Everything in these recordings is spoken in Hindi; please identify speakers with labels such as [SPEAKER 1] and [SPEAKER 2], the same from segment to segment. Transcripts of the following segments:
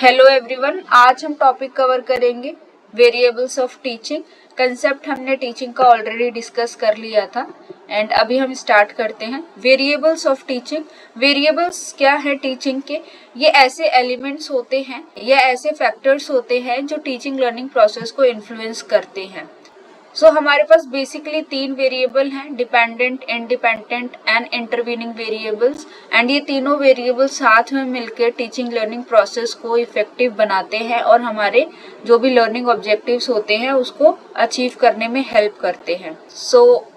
[SPEAKER 1] हेलो एवरीवन, आज हम टॉपिक कवर करेंगे वेरिएबल्स ऑफ टीचिंग। कंसेप्ट हमने टीचिंग का ऑलरेडी डिस्कस कर लिया था एंड अभी हम स्टार्ट करते हैं। Variables of teaching. वेरिएबल्स क्या है टीचिंग के? ये ऐसे एलिमेंट्स होते हैं या ऐसे फैक्टर्स होते हैं जो टीचिंग लर्निंग प्रोसेस को इन्फ्लुएंस करते हैं। हमारे पास बेसिकली 3 वेरिएबल हैं, dependent, independent and intervening variables. And ये तीनों वेरिएबल साथ में मिलकर टीचिंग लर्निंग प्रोसेस को इफेक्टिव बनाते हैं और हमारे जो भी लर्निंग ऑब्जेक्टिव्स होते हैं उसको अचीव करने में हेल्प करते हैं।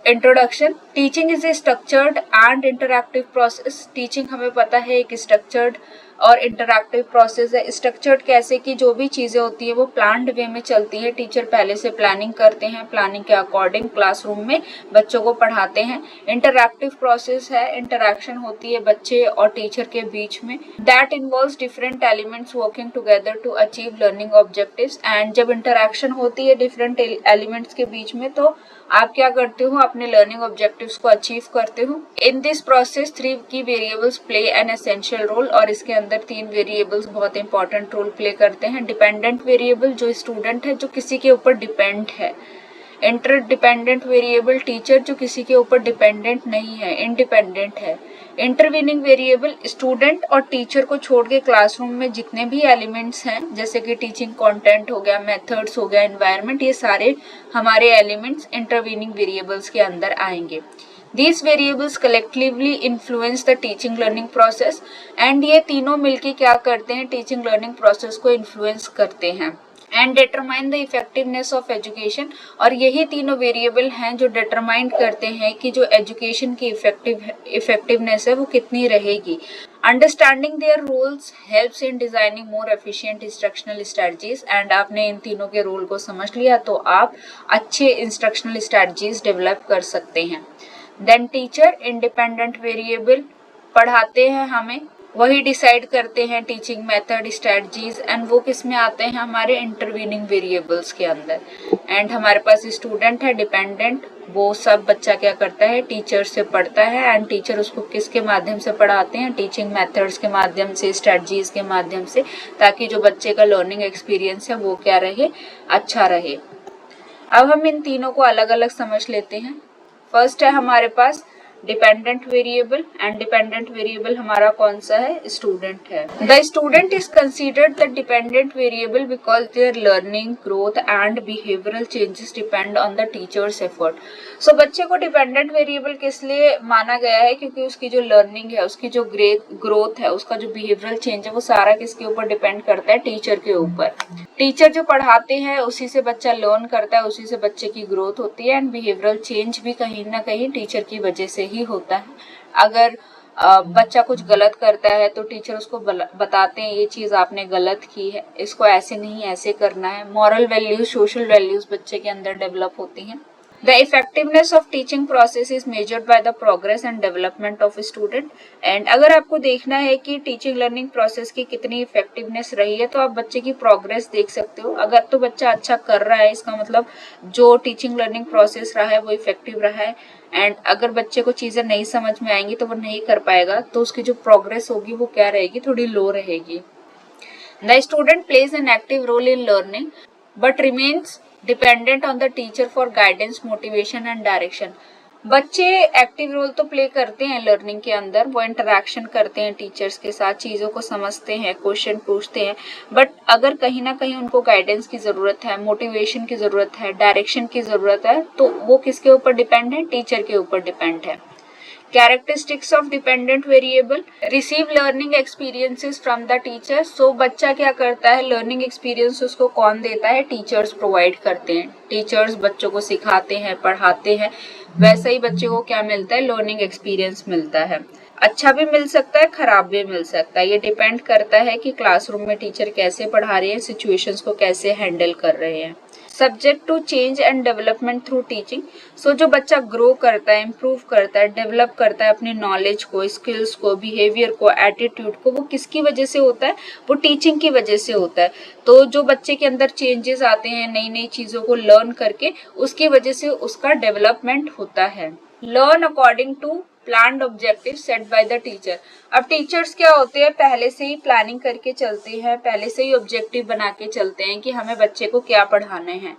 [SPEAKER 1] Introduction. Teaching is a structured and interactive process. Teaching हमें पता है एक स्ट्रक्चर्ड और इंटरैक्टिव प्रोसेस है। स्ट्रक्चर्ड कैसे कि जो भी चीजें होती है वो प्लान्ड वे में चलती है। टीचर पहले से प्लानिंग करते हैं, प्लानिंग के अकॉर्डिंग क्लासरूम में बच्चों को पढ़ाते हैं। इंटरैक्टिव प्रोसेस है, इंटरैक्शन होती है बच्चे और टीचर के बीच में। That involves different elements working together to achieve learning objectives. And जब इंटरैक्शन होती है डिफरेंट एलिमेंट्स के बीच में तो आप क्या करते हो, अपने लर्निंग ऑब्जेक्टिव्स को अचीव करते हो। In this process 3 key variables play an essential role और इसके अंदर 3 वेरिएबल्स बहुत इंपॉर्टेंट रोल प्ले करते हैं। डिपेंडेंट वेरिएबल जो स्टूडेंट है, जो किसी के ऊपर डिपेंड है। इंटर डिपेंडेंट वेरिएबल टीचर जो किसी के ऊपर डिपेंडेंट नहीं है, इंडिपेंडेंट है। इंटरवीनिंग वेरिएबल स्टूडेंट और टीचर को छोड़ के क्लासरूम में जितने भी एलिमेंट्स हैं, जैसे कि टीचिंग कंटेंट हो गया, मेथड्स हो गया, एनवायरनमेंट, ये सारे हमारे एलिमेंट्स इंटरवीनिंग वेरिएबल्स के अंदर आएंगे। These variables collectively influence the teaching learning process and ये तीनों मिलके क्या करते हैं, टीचिंग लर्निंग प्रोसेस को इन्फ्लुएंस करते हैं and determine the effectiveness of education. और यही तीनों वेरिएबल हैं जो डिटरमाइन करते हैं कि जो एजुकेशन की इफेक्टिवनेस है वो कितनी रहेगी। Understanding their roles helps in designing more efficient instructional strategies. And आपने इन तीनों के रोल को समझ लिया तो आप अच्छे इंस्ट्रक्शनल स्ट्रेटजीज डेवलप कर सकते हैं। देन टीचर, इंडिपेंडेंट वेरिएबल पढ़ाते हैं हमें, वही डिसाइड करते हैं टीचिंग मेथड, स्ट्रेटजीज, एंड वो किस में आते हैं, हमारे इंटरवीनिंग वेरिएबल्स के अंदर। एंड हमारे पास स्टूडेंट है डिपेंडेंट, वो सब बच्चा क्या करता है, टीचर से पढ़ता है एंड टीचर उसको किसके माध्यम से पढ़ाते हैं, टीचिंग मेथड्स के माध्यम से, स्ट्रेटजीज के माध्यम से, ताकि जो बच्चे का लर्निंग एक्सपीरियंस है वो क्या रहे, अच्छा रहे। अब हम इन तीनों को अलग अलग समझ लेते हैं। फर्स्ट है हमारे पास dependent variable and dependent variable हमारा कौन सा है, स्टूडेंट है। The student is considered the dependent variable because their learning, growth and behavioural changes depend on the teacher's effort. बच्चे को डिपेंडेंट वेरिएबल किस लिए माना गया है, क्योंकि उसकी जो लर्निंग है, उसकी जो ग्रोथ है, उसका जो बिहेवियरल चेंज है वो सारा किसके ऊपर डिपेंड करता है, टीचर के ऊपर। टीचर जो पढ़ाते हैं उसी से बच्चा लर्न करता है, उसी से बच्चे की ग्रोथ होती है एंड बिहेवियरल चेंज भी कहीं ना कहीं टीचर की वजह से ही होता है। अगर बच्चा कुछ गलत करता है तो टीचर उसको बताते हैं ये चीज आपने गलत की है, इसको ऐसे नहीं ऐसे करना है। मॉरल वैल्यूज, सोशल वैल्यूज बच्चे के अंदर डेवलप होती हैं। The effectiveness of teaching process is measured by the progress and development of a student. And अगर आपको देखना है कि टीचिंग लर्निंग प्रोसेस की कितनी इफेक्टिवनेस रही है तो आप बच्चे की प्रोग्रेस देख सकते हो। अगर तो बच्चा अच्छा कर रहा है, इसका मतलब जो टीचिंग लर्निंग प्रोसेस रहा है वो इफेक्टिव रहा है। एंड अगर बच्चे को चीजें नहीं समझ में आएंगी तो वो नहीं कर पाएगा, तो उसकी जो प्रोग्रेस होगी वो क्या रहेगी, थोड़ी लो रहेगी। The student plays an active role in learning but remains dependent on the teacher for guidance, motivation and direction. बच्चे एक्टिव रोल तो प्ले करते हैं लर्निंग के अंदर, वो इंटरेक्शन करते हैं टीचर्स के साथ, चीजों को समझते हैं, क्वेश्चन पूछते हैं, बट अगर कहीं ना कहीं उनको गाइडेंस की जरूरत है, मोटिवेशन की जरूरत है, डायरेक्शन की जरूरत है, तो वो किसके ऊपर डिपेंड है, टीचर के ऊपर डिपेंड है। Characteristics of dependent variable, receive learning experiences from the teacher। बच्चा क्या करता है, लर्निंग एक्सपीरियंस उसको कौन देता है, टीचर्स प्रोवाइड करते हैं। टीचर्स बच्चों को सिखाते हैं, पढ़ाते हैं, वैसा ही बच्चे को क्या मिलता है, लर्निंग एक्सपीरियंस मिलता है। अच्छा भी मिल सकता है, खराब भी मिल सकता है, ये डिपेंड करता है कि क्लासरूम में टीचर कैसे पढ़ा रहे हैं, सिचुएशंस को कैसे हैंडल कर रहे हैं। Subject to change and development through teaching. जो बच्चा ग्रो करता है, इम्प्रूव करता है, डेवलप करता है अपनी नॉलेज को, स्किल्स को, बिहेवियर को, एटीट्यूड को, वो किसकी वजह से होता है, वो टीचिंग की वजह से होता है। तो जो बच्चे के अंदर चेंजेस आते हैं, नई नई चीजों को लर्न करके, उसकी वजह से उसका डेवलपमेंट होता है। Learn according to planned objective set by the teacher. अब टीचर्स क्या होते हैं, पहले से ही प्लानिंग करके चलते हैं, पहले से ही ऑब्जेक्टिव बना के चलते हैं कि हमें बच्चे को क्या पढ़ाने हैं,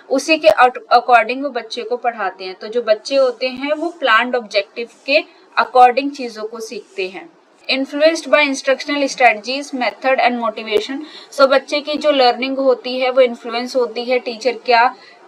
[SPEAKER 1] उसी के अकॉर्डिंग वो बच्चे को पढ़ाते हैं। तो जो बच्चे होते हैं वो प्लान्ड ऑब्जेक्टिव के अकॉर्डिंग चीजों को सीखते हैं। Influenced by instructional strategies, method and motivation. So बच्चे की जो लर्निंग होती है वो इन्फ्लुएंस होती है टीचर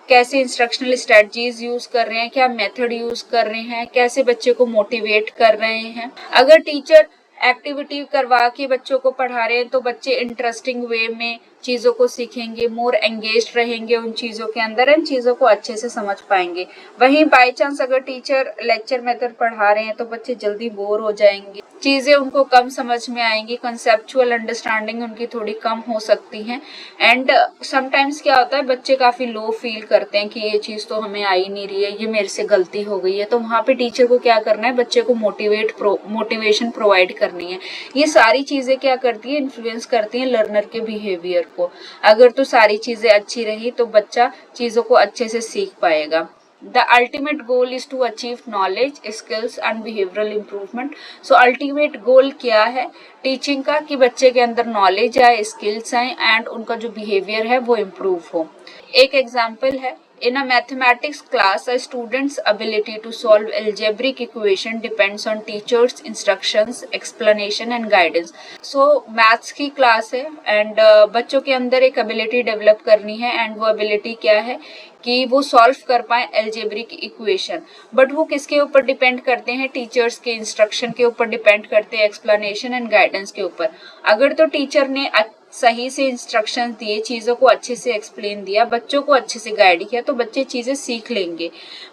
[SPEAKER 1] कैसे इंस्ट्रक्शनल स्ट्रेटजीज यूज कर रहे हैं, क्या मेथड यूज कर रहे हैं, कैसे बच्चे को मोटिवेट कर रहे हैं। अगर टीचर एक्टिविटी करवा के बच्चों को पढ़ा रहे हैं तो बच्चे इंटरेस्टिंग वे में चीजों को सीखेंगे, मोर एंगेज्ड रहेंगे उन चीजों के अंदर एंड चीजों को अच्छे से समझ पाएंगे। वहीं बाय चांस अगर टीचर लेक्चर मेथड पढ़ा रहे हैं तो बच्चे जल्दी बोर हो जाएंगे, चीजें उनको कम समझ में आएंगी, कंसेप्चुअल अंडरस्टैंडिंग उनकी थोड़ी कम हो सकती है एंड समटाइम्स क्या होता है बच्चे काफी लो फील करते हैं कि ये चीज तो हमें आई नहीं रही है, ये मेरे से गलती हो गई है। तो वहां पे टीचर को क्या करना है, बच्चे को मोटिवेशन प्रोवाइड करनी है। ये सारी चीजें क्या करती है, इन्फ्लुएंस करती है लर्नर के बिहेवियर को। अगर तो सारी चीजें अच्छी रही तो बच्चा चीजों को अच्छे से सीख पाएगा। The ultimate goal is to achieve knowledge, skills and behavioral improvement. So ultimate goal क्या है टीचिंग का, कि बच्चे के अंदर नॉलेज आए, स्किल्स आए एंड उनका जो बिहेवियर है वो इम्प्रूव हो। एक एग्जाम्पल है, in a mathematics class a student's ability to solve algebraic equation depends on teachers instructions, explanation and guidance. So maths की क्लास है एंड बच्चों के अंदर एक एबिलिटी डेवलप करनी है एंड वो एबिलिटी क्या है कि वो सॉल्व कर पाए एल्जेब्रिक इक्वेशन। बट वो किसके ऊपर डिपेंड करते हैं, टीचर्स के इंस्ट्रक्शन के ऊपर डिपेंड करते हैं, एक्सप्लेनेशन एंड गाइडेंस के ऊपर। अगर तो टीचर ने सही से इंस्ट्रक्शंस दिए, चीजों को अच्छे से एक्सप्लेन दिया, बच्चों को अच्छे से गाइड किया तो बच्चे चीजें सीख लेंगे।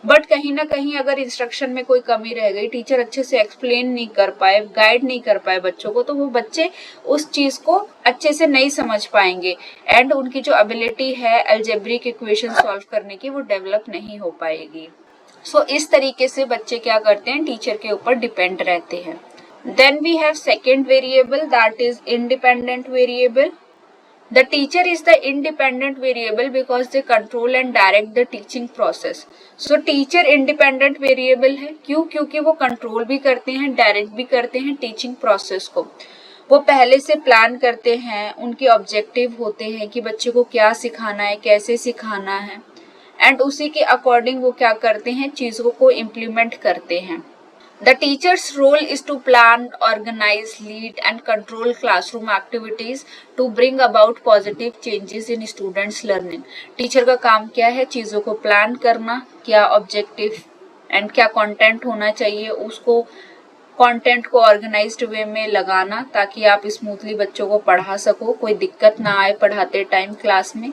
[SPEAKER 1] बट कहीं ना कहीं अगर इंस्ट्रक्शन में कोई कमी रह गई, टीचर अच्छे से एक्सप्लेन नहीं कर पाए, गाइड नहीं कर पाए बच्चों को, तो वो बच्चे उस चीज को अच्छे से नहीं समझ पाएंगे एंड उनकी जो एबिलिटी है अलजेब्रिक इक्वेशन सॉल्व करने की वो डेवलप नहीं हो पाएगी। सो इस तरीके से बच्चे क्या करते हैं, टीचर के ऊपर डिपेंड रहते हैं। Then we have second variable, that is independent variable. The teacher is the independent variable because they control and direct the teaching process. So teacher independent variable है, क्यों? क्योंकि वो कंट्रोल भी करते हैं, डायरेक्ट भी करते हैं टीचिंग प्रोसेस को। वो पहले से प्लान करते हैं, उनके ऑब्जेक्टिव होते हैं कि बच्चे को क्या सिखाना है, कैसे सिखाना है एंड उसी के अकॉर्डिंग वो क्या करते हैं, चीजों को इम्प्लीमेंट करते हैं। The teacher's role is to plan, organize, lead and control classroom activities to bring about positive changes in students' learning. Teacher का काम क्या है, चीजों को प्लान करना, क्या ऑब्जेक्टिव एंड क्या कंटेंट होना चाहिए, उसको कंटेंट को ऑर्गेनाइज्ड वे में लगाना ताकि आप स्मूथली बच्चों को पढ़ा सको, कोई दिक्कत ना आए पढ़ाते टाइम क्लास में।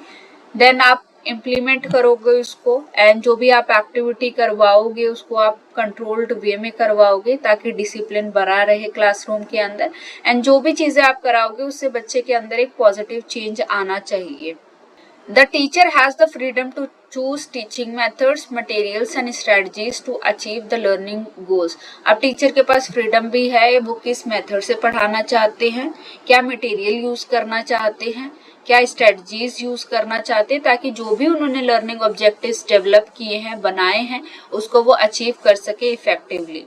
[SPEAKER 1] देन आप इम्प्लीमेंट करोगे उसको एंड जो भी आप एक्टिविटी करवाओगे उसको आप कंट्रोल्ड वे में करवाओगे ताकि डिसिप्लिन बना रहे क्लासरूम के अंदर एंड जो भी चीजें आप कराओगे उससे बच्चे के अंदर एक पॉजिटिव चेंज आना चाहिए। The teacher has the freedom to choose teaching methods, materials and strategies to achieve the learning goals. अब टीचर के पास फ्रीडम भी है, वो किस मेथड से पढ़ाना चाहते हैं, क्या मटेरियल यूज करना चाहते हैं, क्या स्ट्रेटजीज यूज करना चाहते हैं ताकि जो भी उन्होंने लर्निंग ऑब्जेक्टिव्स डेवलप किए हैं, बनाए हैं, उसको वो अचीव कर सके effectively.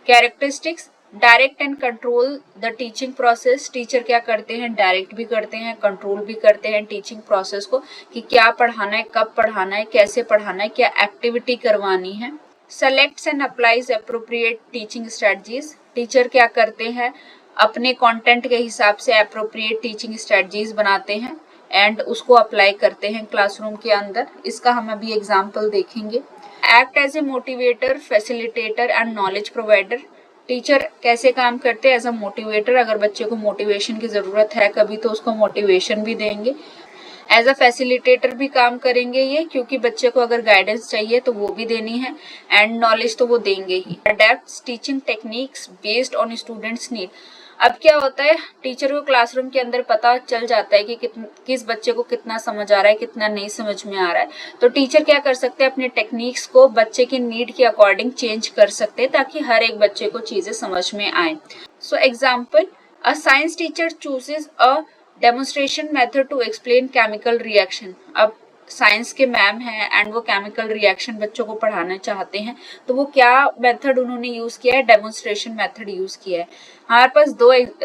[SPEAKER 1] Characteristics, direct and control the teaching process. Teacher क्या करते हैं, डायरेक्ट भी करते हैं, कंट्रोल भी करते हैं टीचिंग प्रोसेस को कि क्या पढ़ाना है, कब पढ़ाना है, कैसे पढ़ाना है, क्या एक्टिविटी करवानी है। Selects and applies appropriate teaching strategies. Teacher क्या करते हैं, अपने कंटेंट के हिसाब से एप्रोप्रिएट टीचिंग स्ट्रेटजीज बनाते हैं एंड उसको अप्लाई करते हैं क्लासरूम के अंदर। इसका हम अभी एग्जाम्पल देखेंगे। Act as a motivator, facilitator and knowledge provider. Teacher कैसे काम करते हैं, एज अ मोटिवेटर, अगर बच्चे को मोटिवेशन की जरूरत है कभी तो उसको मोटिवेशन भी देंगे। एज अ फैसिलिटेटर भी काम करेंगे ये, क्योंकि बच्चे को अगर गाइडेंस चाहिए तो वो भी देनी है एंड नॉलेज तो वो देंगे ही। Adapt teaching techniques based on students need. अब क्या होता है, टीचर को क्लासरूम के अंदर पता चल जाता है कि किस बच्चे को कितना समझ आ रहा है, कितना नहीं समझ में आ रहा है, तो टीचर क्या कर सकते हैं, अपने टेक्निक्स को बच्चे की नीड के अकॉर्डिंग चेंज कर सकते हैं ताकि हर एक बच्चे को चीजें समझ में आए। So example, a science teacher chooses a demonstration method to explain chemical reaction. अब साइंस के मैम हैं एंड वो केमिकल रिएक्शन बच्चों को पढ़ाना चाहते हैं, तो वो क्या मेथड उन्होंने यूज किया है, डेमोन्स्ट्रेशन मेथड यूज किया है। हमारे पास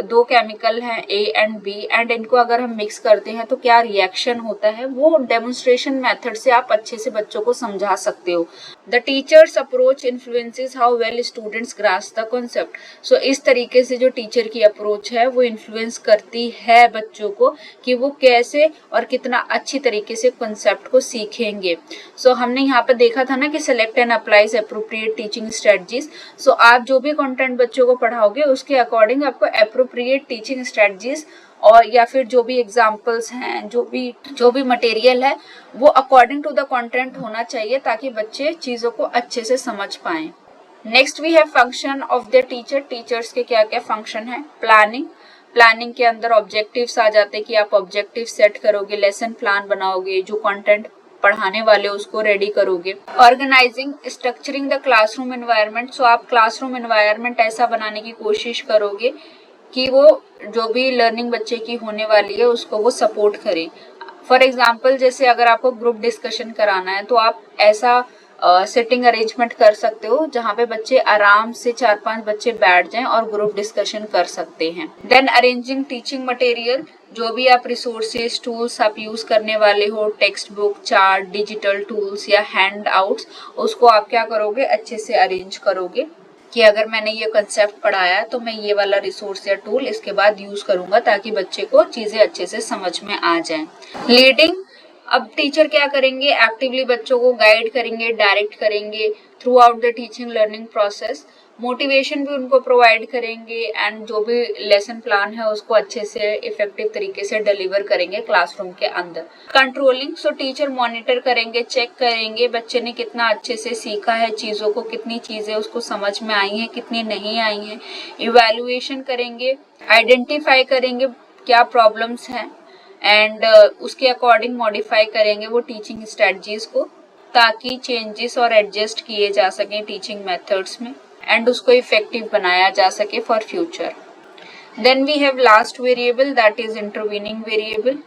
[SPEAKER 1] दो केमिकल हैं ए एंड बी, एंड इनको अगर हम मिक्स करते हैं तो क्या रिएक्शन होता है, वो डेमोन्स्ट्रेशन मेथड से आप अच्छे से बच्चों को समझा सकते हो। The teacher's approach influences how well students grasp the concept. So इस तरीके से जो टीचर की अप्रोच है वो इन्फ्लुएंस करती है बच्चों को कि वो कैसे और कितना अच्छी तरीके से कॉन्सेप्ट को सीखेंगे। सो हमने यहाँ पर देखा था ना कि select and applies appropriate teaching strategies. So आप जो भी कंटेंट बच्चों को पढ़ाओगे उसके अकॉर्डिंग आपको एप्रोप्रिएट टीचिंग स्ट्रेटजीज और या फिर जो भी एग्जाम्पल्स हैं, जो भी मटेरियल है वो अकॉर्डिंग टू द कंटेंट होना चाहिए ताकि बच्चे चीजों को अच्छे से समझ पाएं। Next we have function of the teacher. Teachers के क्या क्या फंक्शन है। प्लानिंग के अंदर ऑब्जेक्टिव्स आ जाते हैं कि आप ऑब्जेक्टिव सेट करोगे, लेसन प्लान बनाओगे, जो कंटेंट पढ़ाने वाले उसको रेडी करोगे। Organising, structuring the classroom environment. So आप क्लासरूम एनवायरनमेंट ऐसा बनाने की कोशिश करोगे कि वो जो भी लर्निंग बच्चे की होने वाली है उसको वो सपोर्ट करे। फॉर एग्जाम्पल जैसे अगर आपको ग्रुप डिस्कशन कराना है तो आप ऐसा सिटिंग अरेंजमेंट कर सकते हो जहाँ पे बच्चे आराम से 4-5 बच्चे बैठ जाएं और ग्रुप डिस्कशन कर सकते हैं। देन अरेंजिंग टीचिंग मटेरियल, जो भी आप रिसोर्सेज टूल्स आप यूज करने वाले हो, text book, chart, digital tools या हैंड आउट्स, उसको आप क्या करोगे, अच्छे से अरेंज करोगे कि अगर मैंने ये कंसेप्ट पढ़ाया है तो मैं ये वाला रिसोर्स या टूल इसके बाद यूज करूंगा ताकि बच्चे को चीजें अच्छे से समझ में आ जाएं। लीडिंग, अब टीचर क्या करेंगे, एक्टिवली बच्चों को गाइड करेंगे, डायरेक्ट करेंगे through out the teaching learning process. Motivation भी उनको प्रोवाइड करेंगे एंड जो भी लेसन प्लान है उसको अच्छे से इफेक्टिव तरीके से डिलीवर करेंगे क्लासरूम के अंदर। कंट्रोलिंग, सो टीचर मॉनिटर करेंगे, चेक करेंगे बच्चे ने कितना अच्छे से सीखा है चीजों को, कितनी चीजें उसको समझ में आई हैं, कितनी नहीं आई हैं। इवैल्यूएशन करेंगे, आइडेंटिफाई करेंगे क्या प्रॉब्लम्स हैं एंड उसके अकॉर्डिंग मॉडिफाई करेंगे वो टीचिंग स्ट्रेटजीज को ताकि चेंजेस और एडजस्ट किए जा सके टीचिंग मेथड्स में एंड उसको इफेक्टिव बनाया जा सके for future. Then we have last variable that is intervening variable.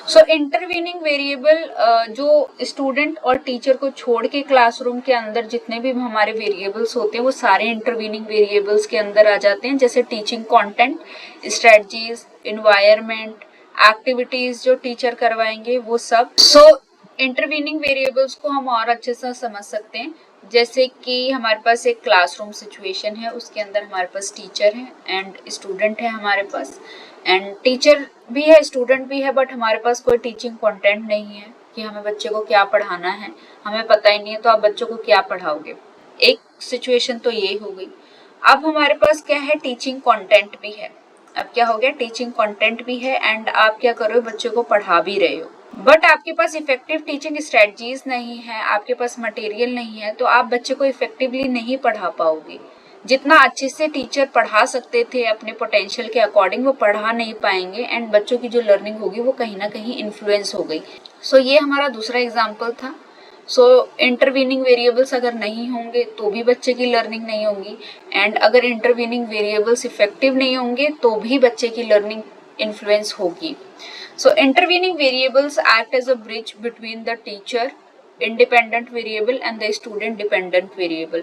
[SPEAKER 1] So intervening variable जो स्टूडेंट और टीचर को छोड़ के क्लासरूम के अंदर जितने भी हमारे वेरिएबल्स होते हैं वो सारे इंटरवीनिंग वेरिएबल्स के अंदर आ जाते हैं, जैसे teaching content, strategies, environment, activities जो टीचर करवाएंगे वो सब। सो इंटरवीनिंग वेरिएबल्स को हम और अच्छे से समझ सकते हैं, जैसे कि हमारे पास एक क्लासरूम सिचुएशन है, उसके अंदर हमारे पास टीचर है एंड स्टूडेंट है हमारे पास, एंड टीचर भी है स्टूडेंट भी है, बट हमारे पास कोई टीचिंग कंटेंट नहीं है कि हमें बच्चे को क्या पढ़ाना है, हमें पता ही नहीं है, तो आप बच्चों को क्या पढ़ाओगे। एक सिचुएशन तो ये हो गई। अब हमारे पास क्या है, टीचिंग कंटेंट भी है। अब क्या हो गया, टीचिंग कंटेंट भी है एंड आप क्या कर रहे हो, बच्चों को पढ़ा भी रहे हो, बट आपके पास इफेक्टिव टीचिंग स्ट्रेटजीज नहीं है, आपके पास मटेरियल नहीं है, तो आप बच्चे को इफेक्टिवली नहीं पढ़ा पाओगे। जितना अच्छे से टीचर पढ़ा सकते थे अपने पोटेंशियल के अकॉर्डिंग वो पढ़ा नहीं पाएंगे एंड बच्चों की जो लर्निंग होगी वो कहीं ना कहीं इन्फ्लुएंस हो गई। सो ये हमारा दूसरा एग्जाम्पल था। सो इंटरवीनिंग वेरिएबल्स अगर नहीं होंगे तो भी बच्चे की लर्निंग नहीं होगी एंड अगर इंटरवीनिंग वेरिएबल्स इफेक्टिव नहीं होंगे तो भी बच्चे की लर्निंग इन्फ्लुएंस होगी। So intervening variables act as a bridge between the teacher independent variable and the student dependent variable.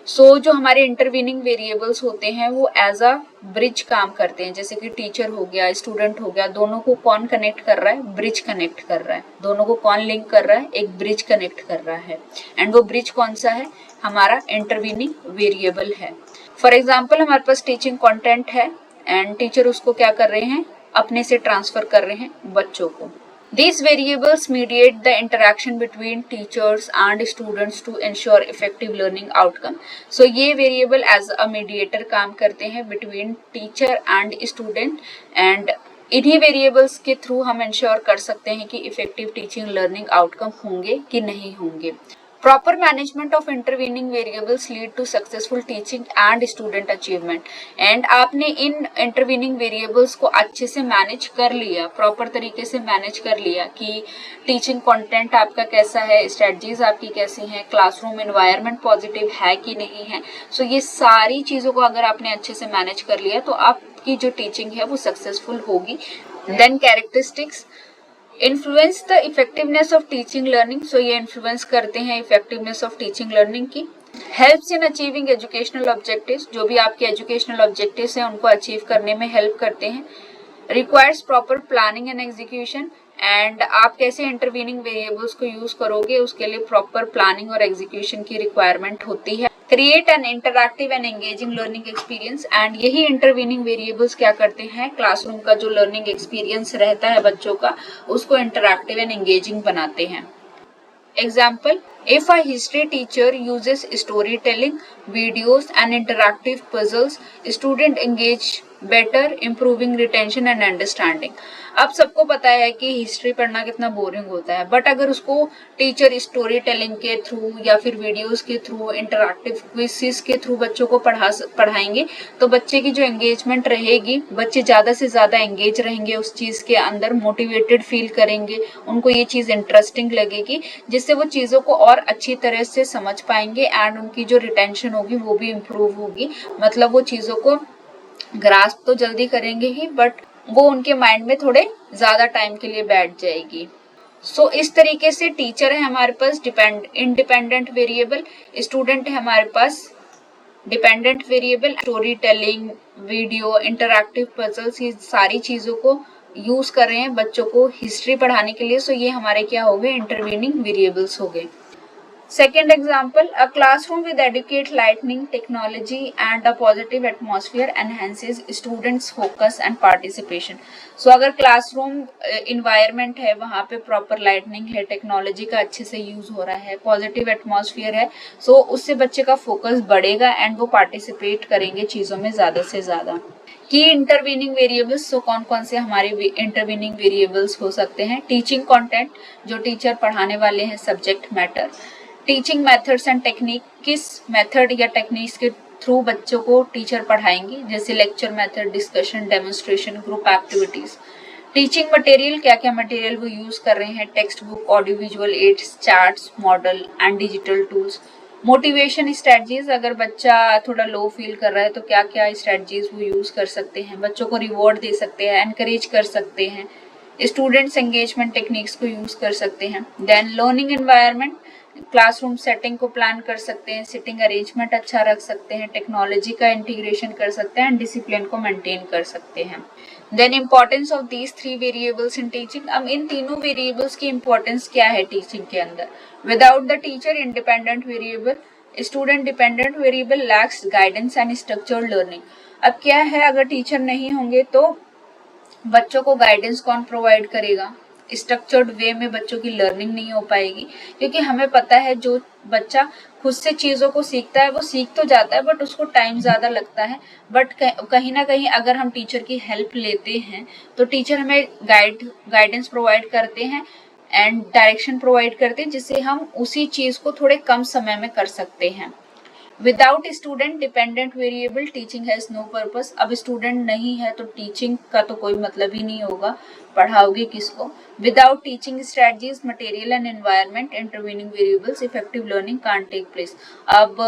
[SPEAKER 1] So जो हमारे intervening variables होते हैं वो as a bridge काम करते हैं, जैसे कि टीचर हो गया, स्टूडेंट हो गया, दोनों को कौन कनेक्ट कर रहा है, ब्रिज कनेक्ट कर रहा है, दोनों को कौन लिंक कर रहा है, एक ब्रिज कनेक्ट कर रहा है एंड वो ब्रिज कौन सा है, हमारा इंटरवीनिंग वेरिएबल है। फॉर एग्जाम्पल हमारे पास टीचिंग कंटेंट है एंड टीचर उसको क्या कर रहे हैं, अपने से ट्रांसफर कर रहे हैं बच्चों को। These variables mediate the interaction between teachers and students to ensure effective learning outcome. So ये variable as a mediator काम करते हैं between teacher and student and इन्हीं variables के थ्रू हम ensure कर सकते हैं कि effective teaching learning outcome होंगे कि नहीं होंगे। Proper management of intervening variables lead to successful teaching and student achievement. And आपने इन intervening variables को अच्छे से manage कर लिया, proper तरीके से manage कर लिया कि teaching content आपका कैसा है, strategies आपकी कैसी हैं, classroom environment positive है कि नहीं है। So ये सारी चीज़ों को अगर आपने अच्छे से manage कर लिया तो आपकी जो teaching है वो successful होगी। Then characteristics, influence the effectiveness of teaching learning, so ये इन्फ्लुएंस करते हैं इफेक्टिवनेस ऑफ टीचिंग लर्निंग की। Helps in achieving educational objectives, जो भी आपके एजुकेशनल ऑब्जेक्टिव्स हैं उनको अचीव करने में हेल्प करते हैं। Requires proper planning and execution, and आप कैसे इंटरवीनिंग वेरिएबल्स को यूज करोगे उसके लिए प्रॉपर प्लानिंग और एग्जीक्यूशन की रिक्वायरमेंट होती है। Create an interactive and engaging learning experience, and यही इंटरवीनिंग वेरिएबल्स क्या करते हैं, क्लासरूम का जो लर्निंग एक्सपीरियंस रहता है बच्चों का उसको इंटरैक्टिव एंड एंगेजिंग बनाते हैं। Example, if a history teacher uses storytelling, videos and interactive puzzles, student engage better, improving retention and understanding. अब सबको पता है कि हिस्ट्री पढ़ना कितना बोरिंग होता है, बट अगर उसको टीचर स्टोरी टेलिंग के थ्रू या फिर वीडियोस के थ्रू, इंटरैक्टिव क्विज़ेस के थ्रू बच्चों को पढ़ाएंगे तो बच्चे की जो एंगेजमेंट रहेगी, बच्चे ज़्यादा से ज़्यादा एंगेज रहेंगे उस चीज़ के अंदर, मोटिवेटेड फील करेंगे, उनको ये चीज़ इंटरेस्टिंग लगेगी, जिससे वो चीज़ों को और अच्छी तरह से समझ पाएंगे एंड उनकी जो रिटेंशन होगी वो भी इम्प्रूव होगी। मतलब वो चीज़ों को ग्रास्प तो जल्दी करेंगे ही, बट वो उनके माइंड में थोड़े ज्यादा टाइम के लिए बैठ जाएगी। सो इस तरीके से टीचर है हमारे पास इंडिपेंडेंट वेरिएबल, स्टूडेंट है हमारे पास dependent variable, story telling, video, interactive puzzles, ये सारी चीजों को यूज कर रहे हैं बच्चों को हिस्ट्री पढ़ाने के लिए। सो ये हमारे क्या हो गए, इंटरवीनिंग वेरिएबल्स हो गए। Second example, a classroom with adequate lighting technology and a positive atmosphere enhances students' focus and participation. So अगर क्लासरूम environment है, वहाँ पे proper lighting है, टेक्नोलॉजी का अच्छे से यूज हो रहा है, पॉजिटिव एटमॉस्फेयर है, सो उससे बच्चे का फोकस बढ़ेगा एंड वो पार्टिसिपेट करेंगे चीजों में ज्यादा से ज्यादा। की इंटरवीनिंग वेरिएबल्स, सो कौन कौन से हमारे इंटरवीनिंग वेरिएबल्स हो सकते हैं। टीचिंग कंटेंट, जो टीचर पढ़ाने वाले हैं, subject matter. Teaching methods and technique, किस मेथड या टेक्निक्स के थ्रू बच्चों को टीचर पढ़ाएंगे, जैसे lecture method, discussion, demonstration, group activities. Teaching material, क्या क्या मटेरियल वो यूज कर रहे हैं, text book, audio visual aids, charts, model and digital tools. Motivation strategies, अगर बच्चा थोड़ा लो फील कर रहा है तो क्या क्या स्ट्रेटजीज वो यूज कर सकते हैं, बच्चों को रिवॉर्ड दे सकते हैं, एनकरेज कर सकते हैं। स्टूडेंट्स एंगेजमेंट टेक्निक्स को यूज कर सकते हैं। Then learning environment, classroom setting को प्लान कर सकते हैं, सिटिंग अरेंजमेंट अच्छा रख सकते हैं, टेक्नोलॉजी का इंटीग्रेशन कर सकते हैं एंड डिसिप्लिन को मेंटेन कर सकते हैं। Then importance of these 3 variables in teaching, अब इन तीनों वेरिएबल्स की इंपॉर्टेंस क्या है टीचिंग के अंदर। Without the teacher independent variable, student dependent variable lakhs guidance and structured learning. अब क्या है, अगर टीचर नहीं होंगे तो बच्चों को गाइडेंस कौन प्रोवाइड करेगा, स्ट्रक्चर्ड वे में बच्चों की लर्निंग नहीं हो पाएगी, क्योंकि हमें पता है जो बच्चा खुद से चीज़ों को सीखता है वो सीख तो जाता है बट उसको टाइम ज़्यादा लगता है। बट कहीं ना कहीं अगर हम टीचर की हेल्प लेते हैं तो टीचर हमें गाइडेंस प्रोवाइड करते हैं एंड डायरेक्शन प्रोवाइड करते हैं, जिससे हम उसी चीज़ को थोड़े कम समय में कर सकते हैं। Without student dependent variable teaching has no purpose, अब स्टूडेंट नहीं है तो टीचिंग का तो कोई मतलब ही नहीं होगा, पढ़ाओगे किसको। Without teaching strategies, material and environment, intervening variables, effective learning can't take place. अब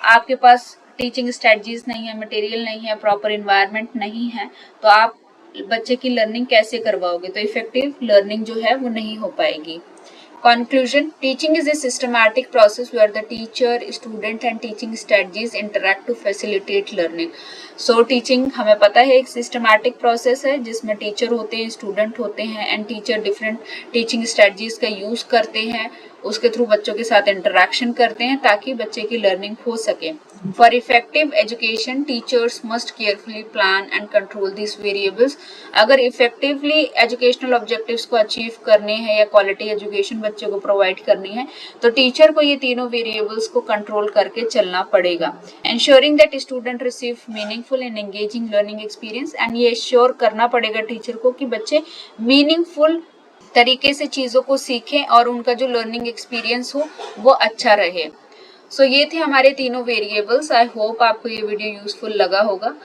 [SPEAKER 1] आपके पास टीचिंग स्ट्रेटजीज नहीं है, मटेरियल नहीं है, प्रॉपर एनवायरनमेंट नहीं है, तो आप बच्चे की लर्निंग कैसे करवाओगे, तो इफेक्टिव लर्निंग जो है वो नहीं हो पाएगी। Conclusion, teaching is a systematic process where the teacher, student and teaching strategies interact to facilitate learning. So teaching हमें पता है एक systematic process है जिसमें टीचर होते हैं, स्टूडेंट होते हैं and teacher different teaching strategies का यूज करते हैं, उसके थ्रू बच्चों के साथ इंटरेक्शन करते हैं ताकि बच्चे की लर्निंग हो सके। For effective education teachers must carefully plan and control this variables. अगर इफेक्टिवली एजुकेशनल ऑब्जेक्टिव्स को अचीव करने हैं या क्वालिटी एजुकेशन बच्चों को प्रोवाइड करनी है तो टीचर को ये तीनों वेरिएबल्स को कंट्रोल करके चलना पड़ेगा। Ensuring that student receive meaningful and engaging learning experience, and ये एश्योर करना पड़ेगा टीचर को कि बच्चे मीनिंगफुल तरीके से चीज़ों को सीखें और उनका जो लर्निंग एक्सपीरियंस हो वो अच्छा रहे। सो ये थे हमारे तीनों वेरिएबल्स। आई होप आपको ये वीडियो यूजफुल लगा होगा।